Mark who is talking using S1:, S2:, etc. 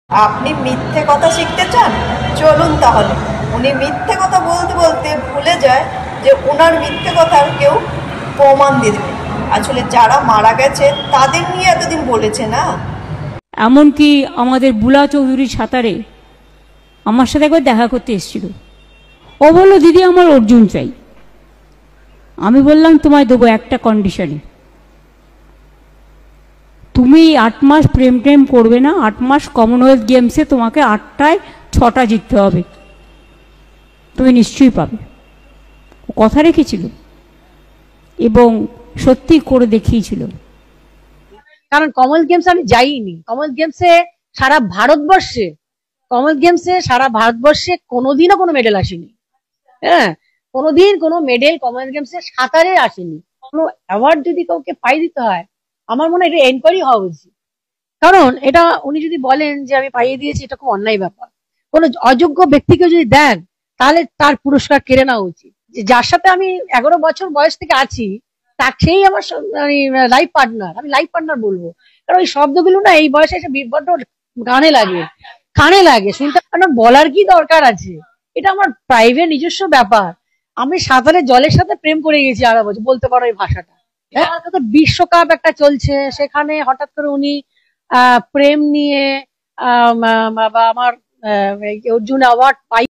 S1: আপনি মিথ্যে কথা শিখতে চান? চলুন তাহলে। উনি মিথ্যে কথা বলতে বলতে ভুলে যায় যে ওনার মিথ্যে কথার কেউ প্রমাণ দিয়ে দেবে। আসলে যারা মারা গেছে তাদের নিয়ে এতদিন বলেছে না।
S2: এমনকি আমাদের বুলা চৌধুরী সাঁতারে আমার সাথে একবার দেখা করতে এসেছিল। ও বলল, দিদি আমার অর্জুন চাই। আমি বললাম, তোমায় দেবো একটা কন্ডিশনে, তুমি 8 মাস প্রেম টেম করবে না, 8 মাস কমনওয়েলথ গেমসে তোমাকে 8টায় 6টা জিততে হবে, তুমি নিশ্চয়ই পাবে। ও কথা রেখেছিল এবং সত্যি করে দেখিয়েছিল।
S3: কারণ কমনওয়েলথ গেমস আমি যাইনি। কমনওয়েলথ গেমসে সারা ভারতবর্ষে কোনোদিনও কোনো মেডেল আসেনি। হ্যাঁ, কোনোদিন কোনো মেডেল কমনওয়েলথ গেমসে সাঁতারে আসেনি। কোনো অ্যাওয়ার্ড যদি কাউকে পাই দিতে হয়, আমার মনে হয় এটা এনকোয়ারি হওয়া উচিত। কারণ এটা উনি যদি বলেন যে আমি পাইয়ে দিয়েছি, এটা খুব অন্যায় ব্যাপার। কোনো অযোগ্য ব্যক্তিকে যদি দেন, তাহলে তার পুরস্কার কেড়ে নেওয়া উচিত। যে যার সাথে আমি 11 বছর বয়স থেকে আছি, সেই আমার লাইফ পার্টনার, আমি লাইফ পার্টনার বলবো। কারণ ওই শব্দগুলো না এই বয়সে এসে বড্ড কানে লাগে শুনতে। আমার বলার কি দরকার আছে? এটা আমার প্রাইভেট নিজস্ব ব্যাপার। আমি সাঁতারে জলের সাথে প্রেম করে গেছি 8 বছর, বলতে পারো এই ভাষাটা। হ্যাঁ, তো বিশ্বকাপ একটা চলছে, সেখানে হঠাৎ করে উনি প্রেম নিয়ে আমার অর্জুন অ্যাওয়ার্ড পাই